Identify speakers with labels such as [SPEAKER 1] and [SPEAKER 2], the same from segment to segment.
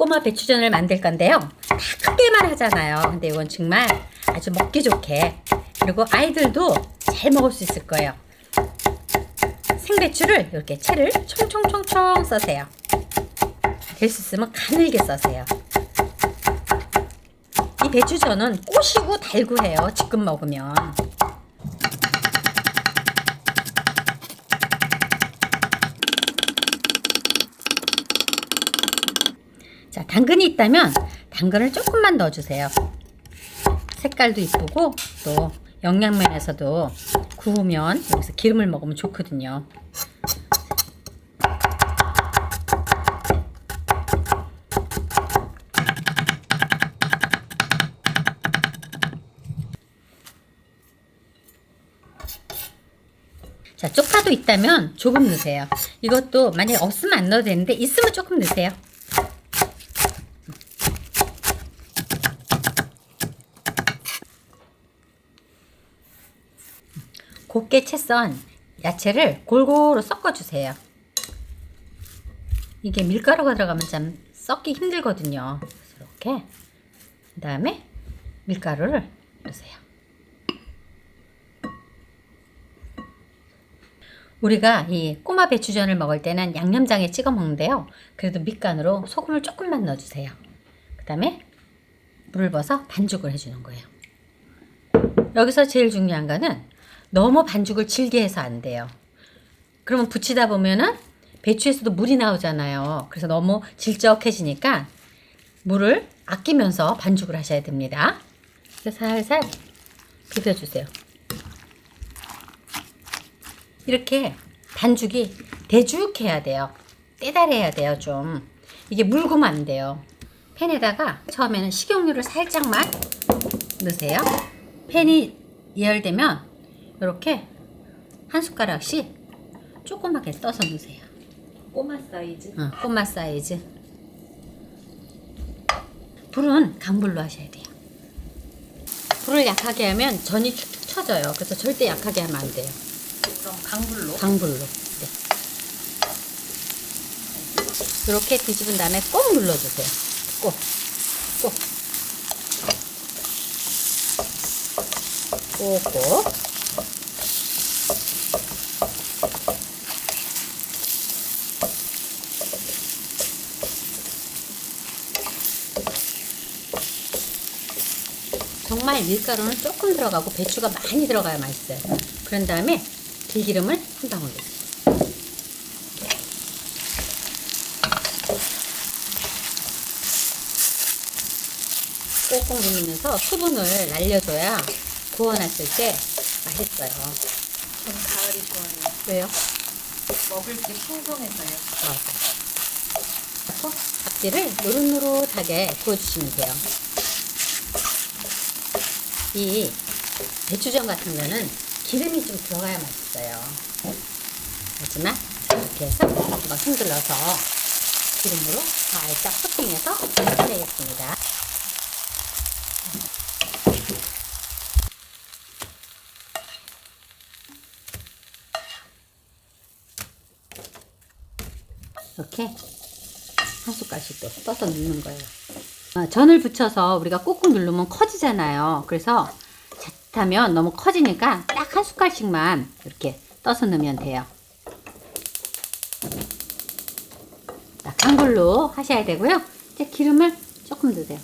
[SPEAKER 1] 꼬마 배추전을 만들 건데요. 다 크게만 하잖아요. 근데 이건 정말 아주 먹기 좋게, 그리고 아이들도 잘 먹을 수 있을 거예요. 생배추를 이렇게 채를 총총총총 써세요. 될 수 있으면 가늘게 써세요. 이 배추전은 꼬시고 달고 해요. 지금 먹으면. 자, 당근이 있다면 당근을 조금만 넣어주세요. 색깔도 이쁘고 또 영양면에서도 구우면 여기서 기름을 먹으면 좋거든요. 자, 쪽파도 있다면 조금 넣으세요. 이것도 만약에 없으면 안 넣어도 되는데 있으면 조금 넣으세요. 곱게 채 썬 야채를 골고루 섞어주세요. 이게 밀가루가 들어가면 참 섞기 힘들거든요. 이렇게 그 다음에 밀가루를 넣으세요. 우리가 이 꼬마 배추전을 먹을 때는 양념장에 찍어 먹는데요. 그래도 밑간으로 소금을 조금만 넣어주세요. 그 다음에 물을 부어서 반죽을 해주는 거예요. 여기서 제일 중요한 거는 너무 반죽을 질게 해서 안 돼요. 그러면 부치다 보면은 배추에서도 물이 나오잖아요. 그래서 너무 질적해지니까 물을 아끼면서 반죽을 하셔야 됩니다. 그래서 살살 비벼주세요. 이렇게 반죽이 대죽해야 돼요. 떼달해야 돼요. 좀 이게 묽으면 안 돼요. 팬에다가 처음에는 식용유를 살짝만 넣으세요. 팬이 예열되면 이렇게 한 숟가락씩 조그맣게 떠서 넣으세요.
[SPEAKER 2] 꼬마 사이즈?
[SPEAKER 1] 꼬마 사이즈. 불은 강불로 하셔야 돼요. 불을 약하게 하면 전이 축축 처져요. 그래서 절대 약하게 하면 안 돼요.
[SPEAKER 2] 그럼 강불로?
[SPEAKER 1] 강불로. 네. 이렇게 뒤집은 다음에 꼭 눌러주세요. 꼭. 꼭. 꼭꼭. 정말 밀가루는 조금 들어가고 배추가 많이 들어가야 맛있어요. 그런 다음에 들기름을 한 방울 넣어요. 꼭꼭 누르면서 수분을 날려줘야 구워놨을 때 맛있어요.
[SPEAKER 2] 전 가을이 좋아요.
[SPEAKER 1] 왜요?
[SPEAKER 2] 먹을 게 풍성해서요.
[SPEAKER 1] 앞뒤를 노릇노릇하게 구워주시면 돼요. 이 배추전 같은 거는 기름이 좀 들어가야 맛있어요. 하지만 이렇게 해서 한번 흔들러서 기름으로 살짝 코팅해서 내겠습니다. 이렇게 한 숟갈씩 또 떠서 넣는 거예요. 전을 붙여서 우리가 꾹꾹 누르면 커지잖아요. 그래서 자칫하면 너무 커지니까 딱 한 숟갈씩만 이렇게 떠서 넣으면 돼요. 강불로 하셔야 되고요. 이제 기름을 조금 넣으세요.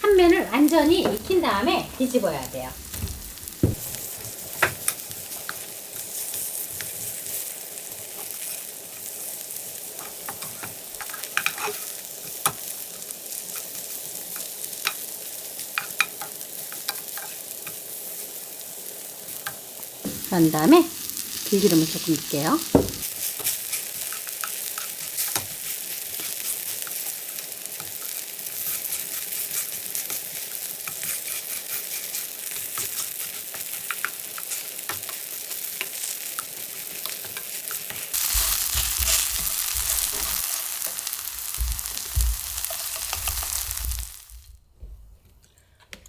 [SPEAKER 1] 한 면을 완전히 익힌 다음에 뒤집어야 돼요. 그런 다음에 들기름을 조금 넣을게요.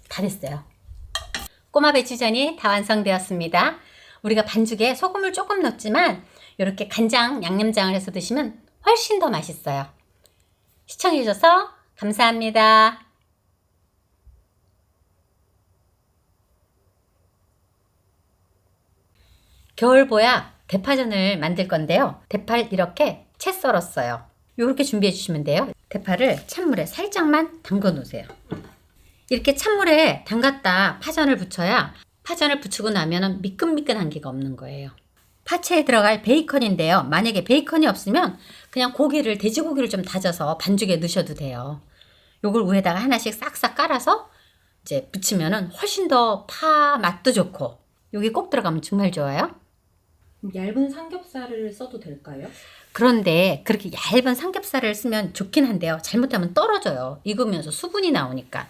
[SPEAKER 1] 다 됐어요. 꼬마 배추전이 다 완성되었습니다. 우리가 반죽에 소금을 조금 넣었지만 이렇게 간장, 양념장을 해서 드시면 훨씬 더 맛있어요. 시청해주셔서 감사합니다. 겨울보약 대파전을 만들 건데요. 대파를 이렇게 채 썰었어요. 이렇게 준비해 주시면 돼요. 대파를 찬물에 살짝만 담궈 놓으세요. 이렇게 찬물에 담갔다 파전을 부쳐야 파전을 부치고 나면 미끈미끈한 게가 없는 거예요. 파채에 들어갈 베이컨인데요. 만약에 베이컨이 없으면 그냥 고기를, 돼지고기를 좀 다져서 반죽에 넣으셔도 돼요. 요걸 위에다가 하나씩 싹싹 깔아서 이제 부치면은 훨씬 더 파 맛도 좋고 여기 꼭 들어가면 정말 좋아요.
[SPEAKER 2] 얇은 삼겹살을 써도 될까요?
[SPEAKER 1] 그런데 그렇게 얇은 삼겹살을 쓰면 좋긴 한데요. 잘못하면 떨어져요. 익으면서 수분이 나오니까.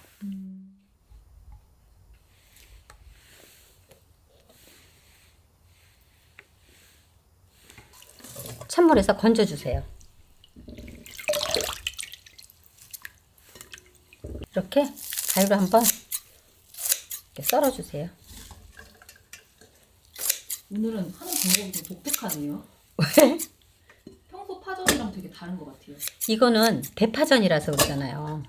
[SPEAKER 1] 찬물에서 건져주세요. 이렇게 가위로 한번 이렇게 썰어주세요.
[SPEAKER 2] 오늘은 하는 방법이 좀 독특하네요.
[SPEAKER 1] 왜?
[SPEAKER 2] 평소 파전이랑 되게 다른 것 같아요.
[SPEAKER 1] 이거는 대파전이라서 그러잖아요.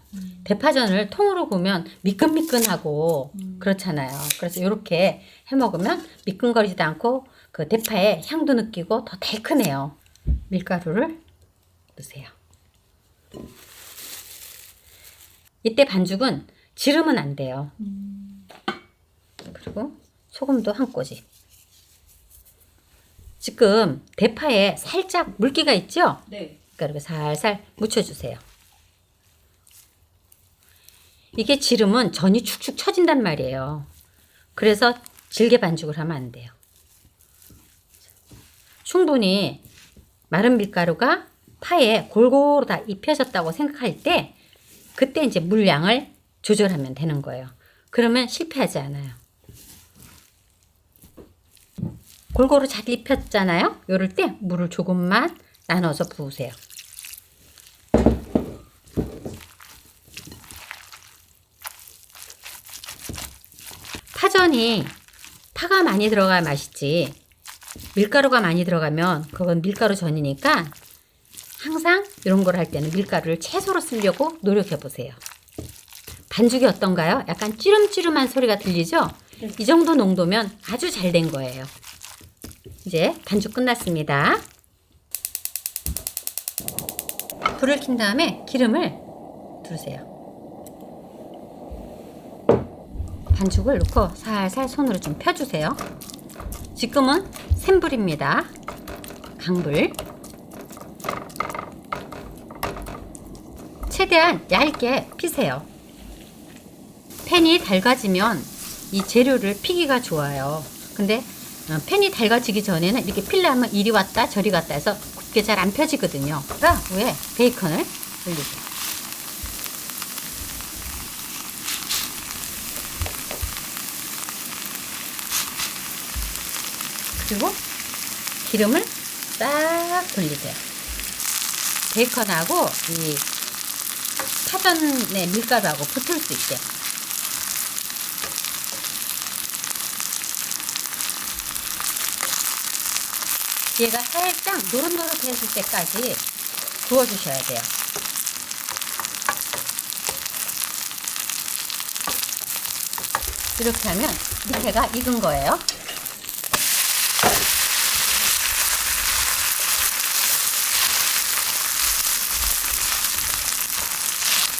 [SPEAKER 1] 대파전을 통으로 구우면 미끈미끈하고 그렇잖아요. 그래서 이렇게 해 먹으면 미끈거리지도 않고 그 대파의 향도 느끼고 더 달큰해요. 밀가루를 넣으세요. 이때 반죽은 지르면 안 돼요. 그리고 소금도 한 꼬집. 지금 대파에 살짝 물기가 있죠?
[SPEAKER 2] 네.
[SPEAKER 1] 그러니까 이렇게 살살 묻혀주세요. 이게 지르면 전이 축축 처진단 말이에요. 그래서 질게 반죽을 하면 안 돼요. 충분히 마른 밀가루가 파에 골고루 다 입혀졌다고 생각할 때 그때 이제 물량을 조절하면 되는 거예요. 그러면 실패하지 않아요. 골고루 잘 입혔잖아요. 이럴 때 물을 조금만 나눠서 부으세요. 파전이 파가 많이 들어가야 맛있지 밀가루가 많이 들어가면 그건 밀가루 전이니까 항상 이런 걸 할 때는 밀가루를 채소로 쓰려고 노력해 보세요. 반죽이 어떤가요? 약간 찌름찌름한 소리가 들리죠? 이 정도 농도면 아주 잘 된 거예요. 이제 반죽 끝났습니다. 불을 킨 다음에 기름을 두르세요. 반죽을 넣고 살살 손으로 좀 펴주세요. 지금은 센 불입니다. 강불. 최대한 얇게 피세요. 팬이 달궈지면 이 재료를 피기가 좋아요. 근데 팬이 달궈지기 전에는 이렇게 필려면 이리 왔다 저리 갔다 해서 굽게 잘 안 펴지거든요. 그러니까 위에 베이컨을 올리세요. 그리고 기름을 싹 돌리세요. 베이컨하고 이 파전의 밀가루하고 붙을 수 있게. 얘가 살짝 노릇노릇해질 때까지 구워주셔야 돼요. 이렇게 하면 밑에가 익은 거예요.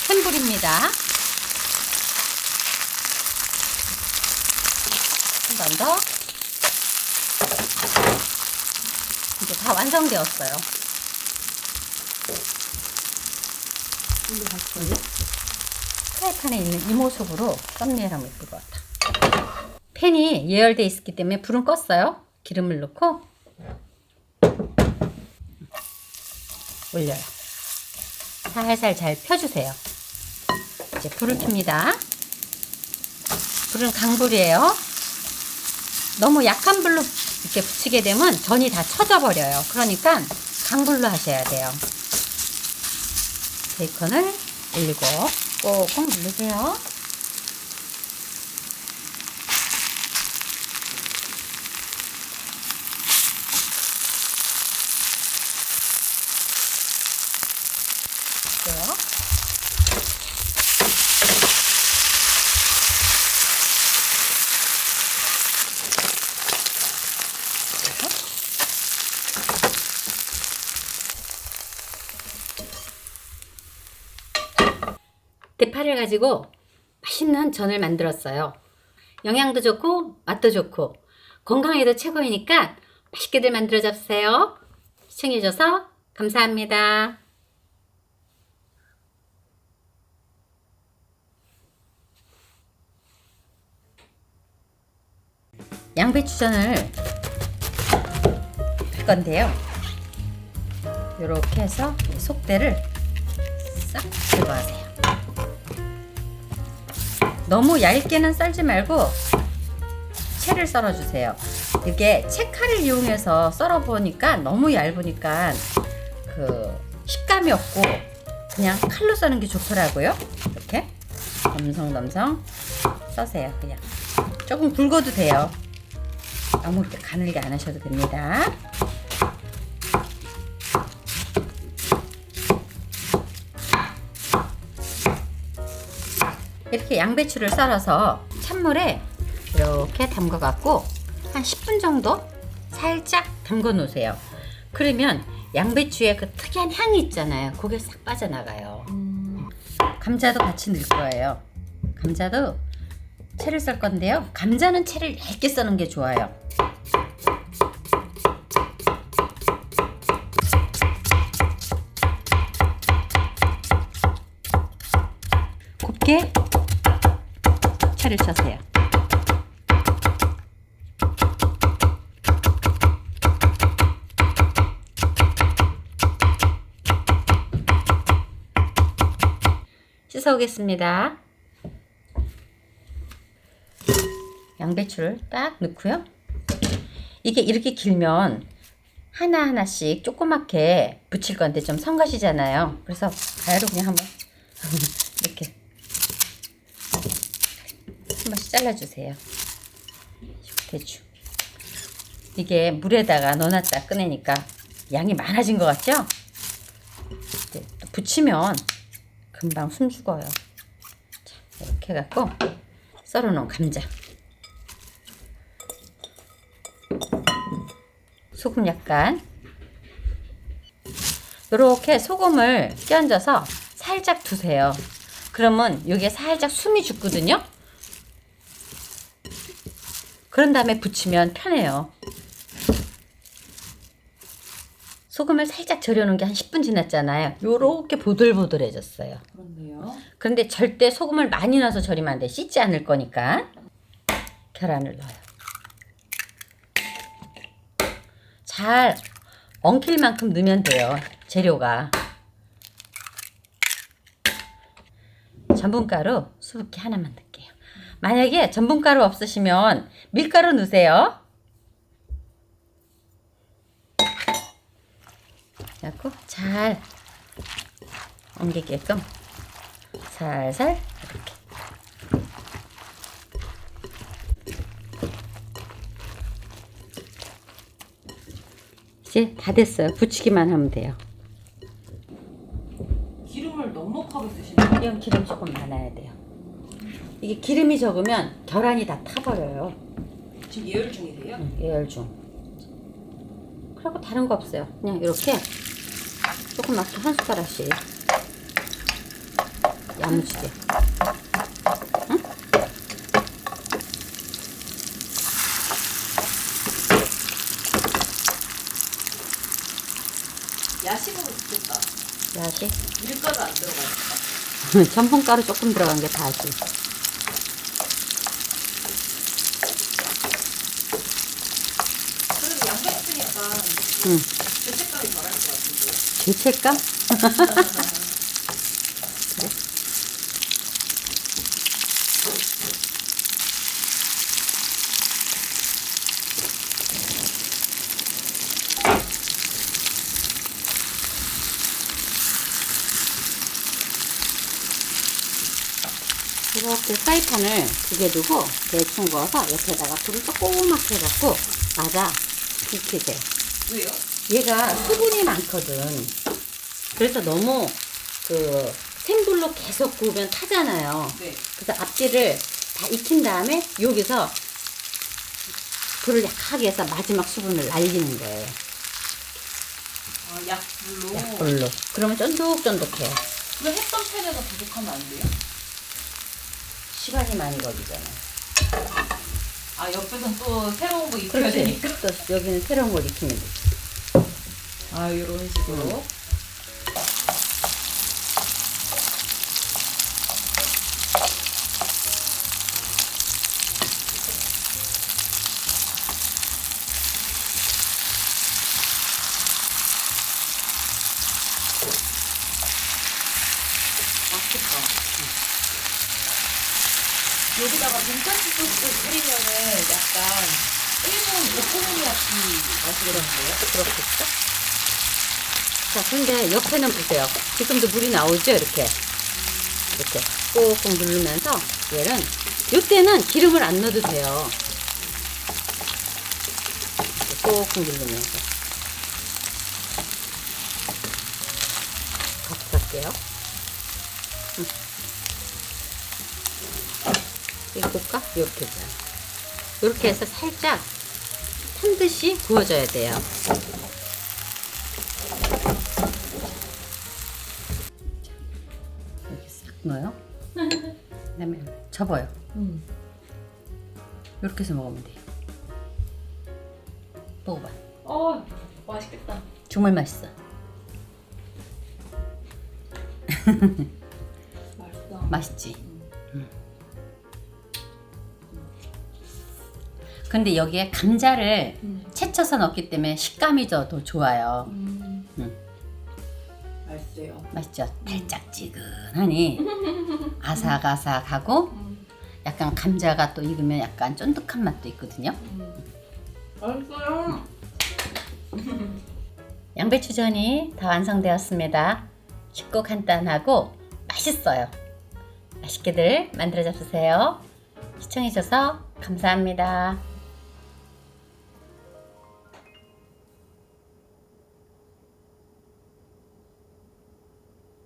[SPEAKER 1] 센 불입니다. 한 번 더. 이제 다 완성되었어요. 프라이팬에 있는 이모속으로 썸네일하면 예쁠 것 같아. 팬이 예열되어 있기 때문에 불은 껐어요. 기름을 넣고 올려요. 살살 잘 펴주세요. 이제 불을 켭니다. 불은 강불이에요. 너무 약한 불로 이렇게 붙이게 되면 전이 다 쳐져 버려요. 그러니까 강불로 하셔야 돼요. 베이컨을 올리고 꼭꼭 누르세요. 대파를 가지고 맛있는 전을 만들었어요. 영양도 좋고 맛도 좋고 건강에도 최고이니까 맛있게들 만들어 잡으세요. 시청해줘서 감사합니다. 양배추전을 할 건데요. 이렇게 해서 속대를 싹 제거하세요. 너무 얇게는 썰지 말고 채를 썰어주세요. 이게 채칼을 이용해서 썰어보니까 너무 얇으니까 그 식감이 없고 그냥 칼로 써는 게 좋더라고요. 이렇게 넘성넘성 써세요. 그냥 조금 굵어도 돼요. 너무 이렇게 가늘게 안 하셔도 됩니다. 이렇게 양배추를 썰어서 찬물에 이렇게 담가 갖고 한 10분 정도 살짝 담가 놓으세요. 그러면 양배추의 그 특이한 향이 있잖아요. 그게 싹 빠져나가요. 감자도 같이 넣을 거예요. 감자도 채를 썰 건데요. 감자는 채를 얇게 써는 게 좋아요. 곱게 채를 쳐세요. 씻어 오겠습니다. 양배추를 딱 넣고요. 이게 이렇게 길면 하나하나씩 조그맣게 붙일 건데 좀 성가시잖아요. 그래서 가위로 그냥 한번 이렇게 한 번씩 잘라주세요. 대충. 이게 물에다가 넣어놨다 꺼내니까 양이 많아진 것 같죠? 또 붙이면 금방 숨 죽어요. 자, 이렇게 해갖고 썰어놓은 감자, 소금 약간, 이렇게 소금을 끼얹어서 살짝 두세요. 그러면 이게 살짝 숨이 죽거든요. 그런 다음에 부치면 편해요. 소금을 살짝 절여놓은 게 한 10분 지났잖아요. 요렇게 보들보들해졌어요.
[SPEAKER 2] 그렇네요.
[SPEAKER 1] 그런데 절대 소금을 많이 넣어서 절이면 안 돼. 씻지 않을 거니까. 계란을 넣어요. 잘 엉킬 만큼 넣으면 돼요. 재료가. 전분가루 수북히 하나만 넣을게요. 만약에 전분가루 없으시면 밀가루 넣으세요. 그래갖고 잘 엉기게끔 살살 이렇게. 이제 다 됐어요. 부치기만 하면 돼요.
[SPEAKER 2] 기름을 넉넉하게 쓰시네요.
[SPEAKER 1] 이건 기름 조금 많아야 돼요. 이게 기름이 적으면 계란이 다 타버려요.
[SPEAKER 2] 지금 예열 중이세요?
[SPEAKER 1] 예열 중. 그리고 다른 거 없어요. 그냥 이렇게 조그맣게 한 숟가락씩 야무지게. 응?
[SPEAKER 2] 야식으로 좋겠다.
[SPEAKER 1] 야식.
[SPEAKER 2] 밀가루 안 들어가니까.
[SPEAKER 1] 전분가루 조금 들어간 게 다지.
[SPEAKER 2] 그래도 양배추니까
[SPEAKER 1] 응.
[SPEAKER 2] 죄책감이 덜할 것 같은데.
[SPEAKER 1] 죄책감? 그래? 이렇게 프라이팬을 두 개 두고 대충 구워서 옆에다가 불을 조그맣게 해갖고 맞아 익히세요.
[SPEAKER 2] 왜요?
[SPEAKER 1] 얘가 수분이 많거든. 그래서 너무 그 센불로 계속 구우면 타잖아요.
[SPEAKER 2] 네.
[SPEAKER 1] 그래서 앞뒤를 다 익힌 다음에 여기서 불을 약하게 해서 마지막 수분을 날리는 거예요.
[SPEAKER 2] 약불로.
[SPEAKER 1] 약불로. 그러면 쫀득쫀득해요.
[SPEAKER 2] 그 했던 팬에가 부족하면 안 돼요?
[SPEAKER 1] 시간이 많이 걸리잖아.
[SPEAKER 2] 아 옆에선 또 새로운 거 익혀야
[SPEAKER 1] 그렇지.
[SPEAKER 2] 되니까.
[SPEAKER 1] 또 여기는 새로운 걸 익히면 돼.
[SPEAKER 2] 아 이런 식으로. 맛있겠다. 여기다가 돈까스 소스 뿌리면은 약간 일본 오코노미야키 맛이겠는데요?
[SPEAKER 1] 그렇겠죠? 자, 근데 옆에는 보세요. 지금도 물이 나오죠? 이렇게. 이렇게 꾹꾹 누르면서 얘는 이때는 기름을 안 넣어도 돼요. 꾹꾹 누르면서 같이 할게요. 이거 볼까? 이렇게 해줘요. 이렇게 해서 살짝 탄 듯이 구워줘야 돼요. 이렇게 싹 넣어요. 그다음에 접어요. 이렇게 해서 먹으면 돼요. 먹어봐.
[SPEAKER 2] 맛있겠다.
[SPEAKER 1] 정말 맛있어.
[SPEAKER 2] 맛있다.
[SPEAKER 1] 맛있지? 근데 여기에 감자를 채쳐서 넣기 때문에 식감이 더 좋아요.
[SPEAKER 2] 맛있어요.
[SPEAKER 1] 맛있죠? 달짝지근하니 아삭아삭하고 약간 감자가 또 익으면 약간 쫀득한 맛도 있거든요.
[SPEAKER 2] 맛있어요.
[SPEAKER 1] 양배추전이 다 완성되었습니다. 쉽고 간단하고 맛있어요. 맛있게들 만들어 잡수세요. 시청해주셔서 감사합니다.